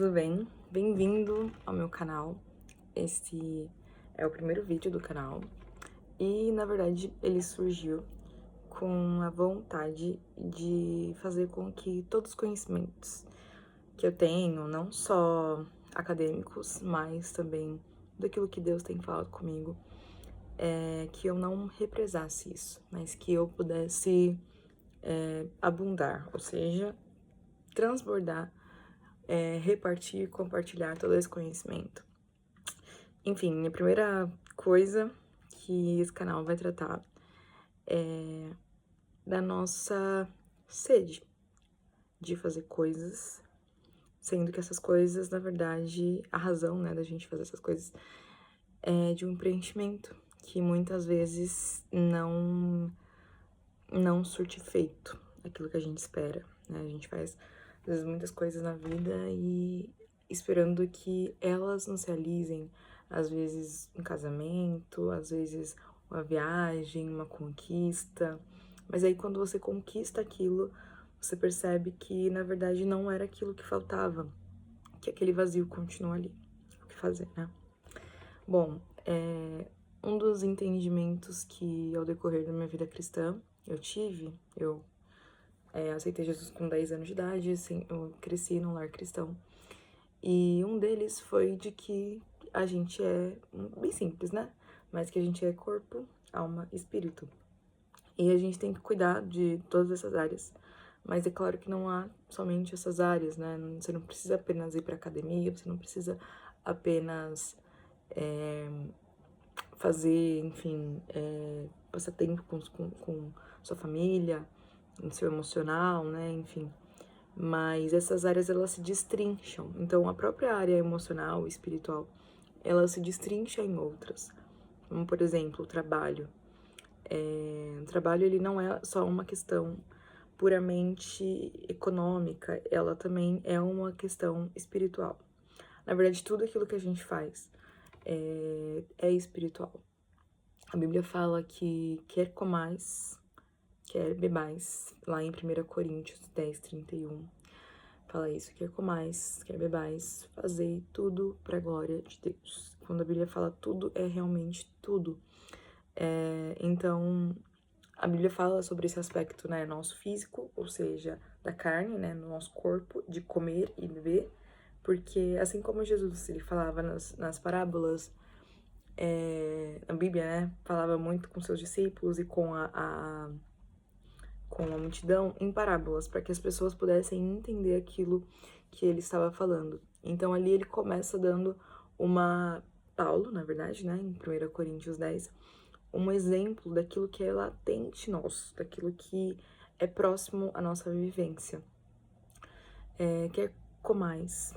tudo bem? Bem-vindo ao meu canal. Esse é o primeiro vídeo do canal e, na verdade, ele surgiu com a vontade de fazer com que todos os conhecimentos que eu tenho, não só acadêmicos, mas também daquilo que Deus tem falado comigo, que eu não represasse isso, mas que eu pudesse abundar, ou seja, transbordar, repartir, compartilhar todo esse conhecimento. Enfim, a primeira coisa que esse canal vai tratar é da nossa sede de fazer coisas, sendo que essas coisas, na verdade, a razão, né, da gente fazer essas coisas é de um preenchimento que muitas vezes não surte efeito aquilo que a gente espera, né? A gente faz, às vezes, muitas coisas na vida e esperando que elas nos realizem, às vezes um casamento, às vezes uma viagem, uma conquista. Mas aí quando você conquista aquilo, você percebe que na verdade não era aquilo que faltava, que aquele vazio continua ali. O que fazer, né? Bom, um dos entendimentos que ao decorrer da minha vida cristã eu aceitei Jesus com 10 anos de idade, assim, eu cresci num lar cristão. E um deles foi de que a gente é, bem simples, né? Mas que a gente é corpo, alma e espírito. E a gente tem que cuidar de todas essas áreas. Mas é claro que não há somente essas áreas, né? Você não precisa apenas ir pra academia, você não precisa apenas fazer, enfim, passar tempo com sua família, no seu emocional, né? Enfim. Mas essas áreas, elas se destrincham. Então, a própria área emocional, espiritual, ela se destrincha em outras. Como, por exemplo, o trabalho. O trabalho, ele não é só uma questão puramente econômica, ela também é uma questão espiritual. Na verdade, tudo aquilo que a gente faz é espiritual. A Bíblia fala que quer comais, quer bebais, lá em 1 Coríntios 10:31. Fala isso, quer comais, quer bebais, fazei tudo para a glória de Deus. Quando a Bíblia fala tudo, é realmente tudo. Então, a Bíblia fala sobre esse aspecto, né, nosso físico, ou seja, da carne, né, no nosso corpo, de comer e beber, porque assim como Jesus, ele falava nas parábolas, a Bíblia, né, falava muito com seus discípulos e com a multidão em parábolas, para que as pessoas pudessem entender aquilo que ele estava falando. Então ali ele começa dando Paulo, na verdade, né, em 1 Coríntios 10, um exemplo daquilo que é latente nosso, daquilo que é próximo à nossa vivência. Quer comais,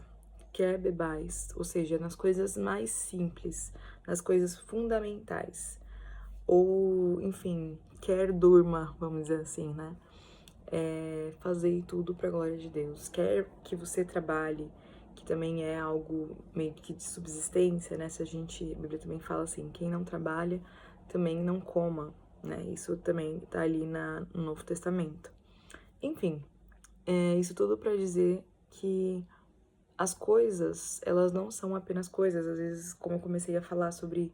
quer bebais, ou seja, nas coisas mais simples, nas coisas fundamentais, ou, enfim, quer durma, vamos dizer assim, né? Fazer tudo para a glória de Deus. Quer que você trabalhe, que também é algo meio que de subsistência, né? Se a Bíblia também fala assim, quem não trabalha também não coma, né? Isso também tá ali no Novo Testamento. Enfim, isso tudo para dizer que as coisas, elas não são apenas coisas. Às vezes, como eu comecei a falar sobre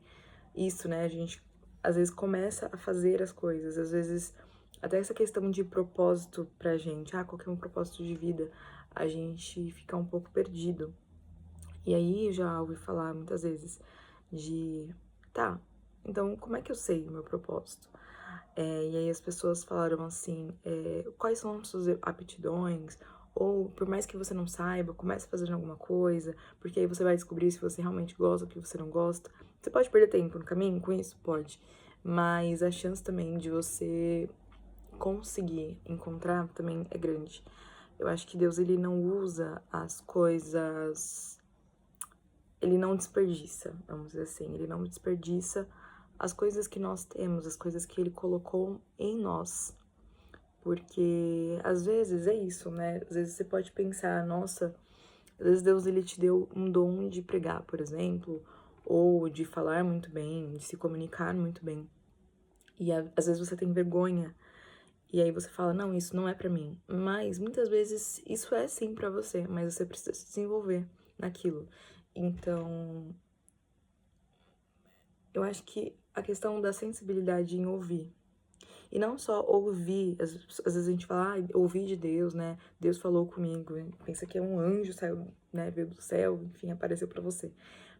isso, né? A gente às vezes começa a fazer as coisas, às vezes até essa questão de propósito pra gente, qual que é um propósito de vida, a gente fica um pouco perdido. E aí eu já ouvi falar muitas vezes de, tá, então como é que eu sei o meu propósito? E aí as pessoas falaram assim, quais são as suas aptidões? Ou por mais que você não saiba, comece fazendo alguma coisa, porque aí você vai descobrir se você realmente gosta ou o que você não gosta. Você pode perder tempo no caminho com isso? Pode. Mas a chance também de você conseguir encontrar também é grande. Eu acho que Deus, ele não usa as coisas, ele não desperdiça, vamos dizer assim, ele não desperdiça as coisas que nós temos, as coisas que ele colocou em nós. Porque às vezes é isso, né? Às vezes você pode pensar, nossa, às vezes Deus, ele te deu um dom de pregar, por exemplo, ou de falar muito bem, de se comunicar muito bem. E às vezes você tem vergonha E aí você fala, não, isso não é pra mim. Mas muitas vezes isso é sim pra você, mas você precisa se desenvolver naquilo. Então, eu acho que a questão da sensibilidade em ouvir. E não só ouvir, às vezes a gente fala, ah, ouvi de Deus, né? Deus falou comigo. Pensa que é um anjo, saiu, né, veio do céu, enfim, apareceu pra você.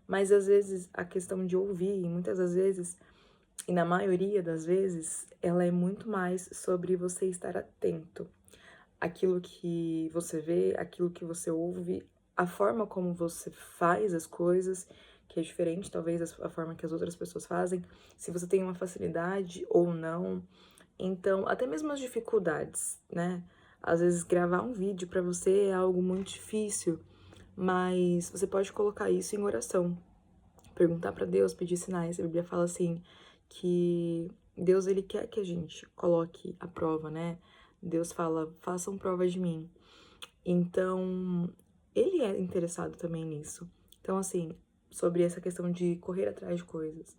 Mas às vezes a questão de ouvir, e muitas das vezes, e na maioria das vezes, ela é muito mais sobre você estar atento àquilo que você vê, aquilo que você ouve, a forma como você faz as coisas, que é diferente, talvez, a forma que as outras pessoas fazem, se você tem uma facilidade ou não. Então, até mesmo as dificuldades, né? Às vezes gravar um vídeo pra você é algo muito difícil, mas você pode colocar isso em oração. Perguntar pra Deus, pedir sinais. A Bíblia fala assim que Deus ele quer que a gente coloque a prova, né? Deus fala: "Façam prova de mim". Então, ele é interessado também nisso. Então, assim, sobre essa questão de correr atrás de coisas.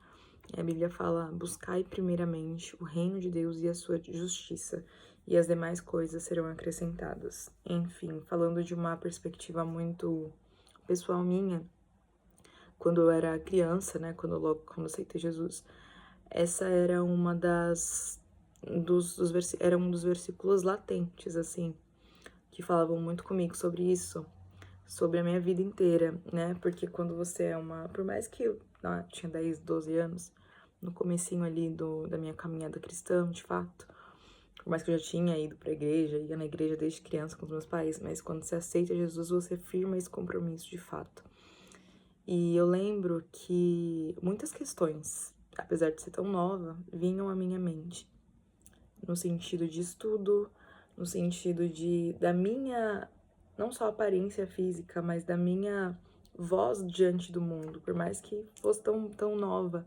A Bíblia fala: buscai primeiramente o reino de Deus e a sua justiça, e as demais coisas serão acrescentadas. Enfim, falando de uma perspectiva muito pessoal minha, quando eu era criança, né, quando eu aceitei Jesus, essa era uma era um dos versículos latentes, assim, que falavam muito comigo sobre isso, sobre a minha vida inteira, né? Porque quando você é por mais que eu tinha 10, 12 anos, no comecinho ali da minha caminhada cristã, de fato, por mais que eu já tinha ido pra igreja, ia na igreja desde criança com os meus pais, mas quando você aceita Jesus, você firma esse compromisso de fato. E eu lembro que muitas questões, apesar de ser tão nova, vinham à minha mente, no sentido de estudo, no sentido da minha, não só aparência física, mas da minha voz diante do mundo, por mais que fosse tão nova.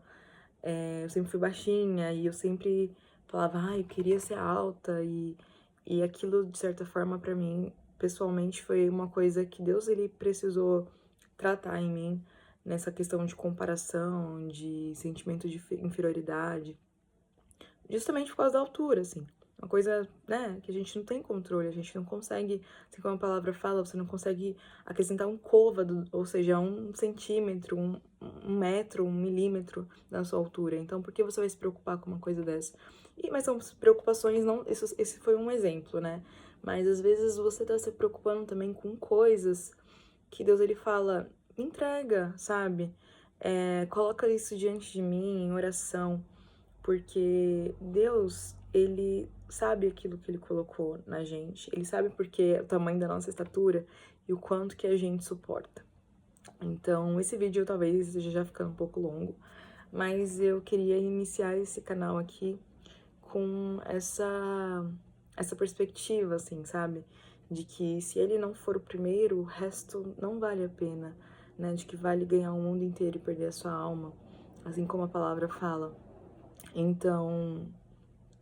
Eu sempre fui baixinha e eu sempre falava, ai, eu queria ser alta e aquilo, de certa forma, pra mim, pessoalmente, foi uma coisa que Deus, ele precisou tratar em mim, nessa questão de comparação, de sentimento de inferioridade, justamente por causa da altura, assim. Uma coisa, né, que a gente não tem controle, a gente não consegue, assim como a palavra fala, você não consegue acrescentar um côvado, ou seja, 1 centímetro, 1 metro, 1 milímetro na sua altura. Então, por que você vai se preocupar com uma coisa dessa? Mas são preocupações, não, esse foi um exemplo, né? Mas às vezes você tá se preocupando também com coisas que Deus, ele fala, entrega, sabe? Coloca isso diante de mim em oração, porque Deus, ele sabe aquilo que ele colocou na gente, ele sabe porque o tamanho da nossa estatura e o quanto que a gente suporta. Então, esse vídeo talvez esteja já ficando um pouco longo, mas eu queria iniciar esse canal aqui com essa perspectiva, assim, sabe? De que se ele não for o primeiro, o resto não vale a pena, né? De que vale ganhar o mundo inteiro e perder a sua alma, assim como a palavra fala. Então,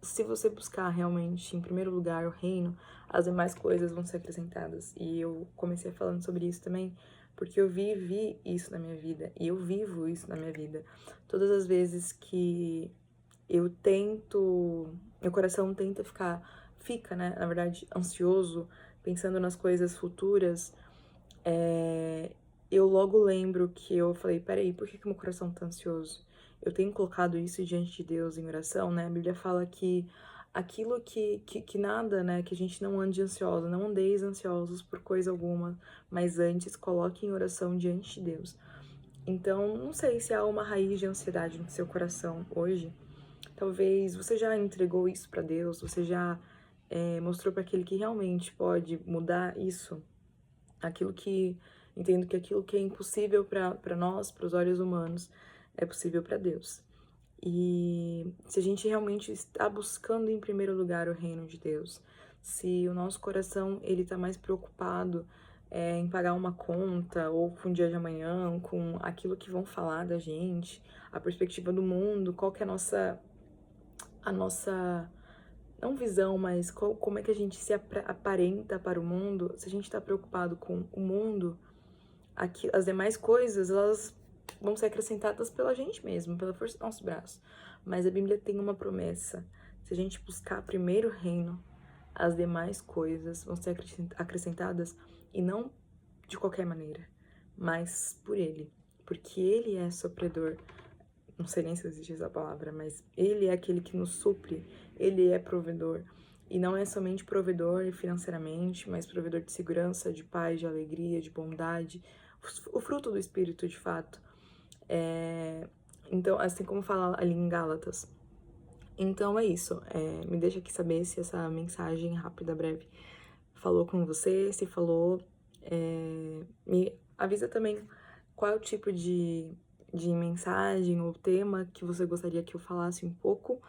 se você buscar realmente, em primeiro lugar, o reino, as demais coisas vão ser acrescentadas. E eu comecei falando sobre isso também, porque eu vivi isso na minha vida, e eu vivo isso na minha vida. Todas as vezes que eu meu coração tenta fica, né, na verdade, ansioso, pensando nas coisas futuras, eu logo lembro que eu falei, peraí, por que meu coração tá ansioso? Eu tenho colocado isso diante de Deus em oração, né? A Bíblia fala que aquilo que nada, né? Que a gente não ande ansiosa, não andeis ansiosos por coisa alguma, mas antes coloque em oração diante de Deus. Então, não sei se há uma raiz de ansiedade no seu coração hoje. Talvez você já entregou isso para Deus, você já mostrou para aquele que realmente pode mudar isso, entendo que aquilo que é impossível para nós, para os olhos humanos, é possível para Deus. E se a gente realmente está buscando em primeiro lugar o reino de Deus, se o nosso coração ele está mais preocupado em pagar uma conta ou com o dia de amanhã, com aquilo que vão falar da gente, a perspectiva do mundo, qual que é a nossa não visão, mas como é que a gente se aparenta para o mundo, se a gente está preocupado com o mundo, as demais coisas, elas vão ser acrescentadas pela gente mesmo, pela força do nosso braço. Mas a Bíblia tem uma promessa, Se a gente buscar primeiro o reino, as demais coisas vão ser acrescentadas, e não de qualquer maneira, mas por Ele, porque Ele é supridor. Não sei nem se existe essa palavra, mas Ele é aquele que nos supre, Ele é provedor. E não é somente provedor financeiramente, mas provedor de segurança, de paz, de alegria, de bondade, o fruto do Espírito, de fato. Então, assim como fala ali em Gálatas. Então é isso. Me deixa aqui saber se essa mensagem rápida, breve, falou com você. Se falou, me avisa também qual é o tipo de mensagem ou tema que você gostaria que eu falasse um pouco.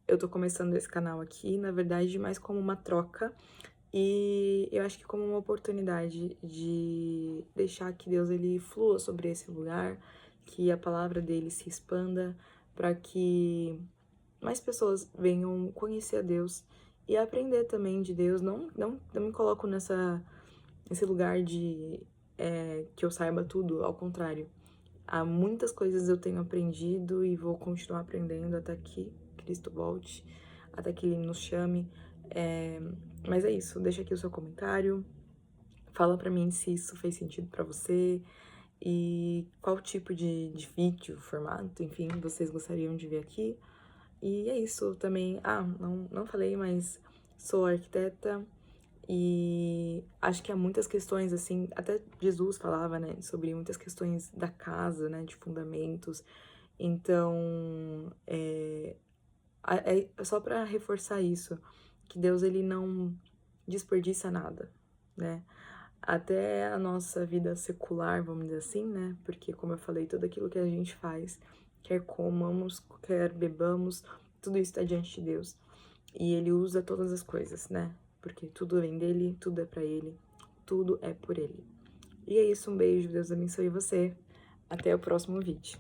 Eu tô começando esse canal aqui, na verdade, mais como uma troca. E eu acho que como uma oportunidade de deixar que Deus ele flua sobre esse lugar, que a palavra dele se expanda, para que mais pessoas venham conhecer a Deus e aprender também de Deus. Não me coloco nesse lugar de que eu saiba tudo, ao contrário. Há muitas coisas eu tenho aprendido e vou continuar aprendendo até que Cristo volte, até que Ele nos chame. Mas é isso, deixa aqui o seu comentário, fala pra mim se isso fez sentido pra você e qual tipo de vídeo, formato, enfim, vocês gostariam de ver aqui. E é isso também. Não falei, mas sou arquiteta e acho que há muitas questões, assim, até Jesus falava, né, sobre muitas questões da casa, né, de fundamentos. Então, só para reforçar isso, que Deus, ele não desperdiça nada, né? Até a nossa vida secular, vamos dizer assim, né? Porque, como eu falei, tudo aquilo que a gente faz, quer comamos, quer bebamos, tudo isso está diante de Deus. E Ele usa todas as coisas, né? Porque tudo vem dele, tudo é pra Ele, tudo é por Ele. E é isso, um beijo, Deus abençoe você. Até o próximo vídeo.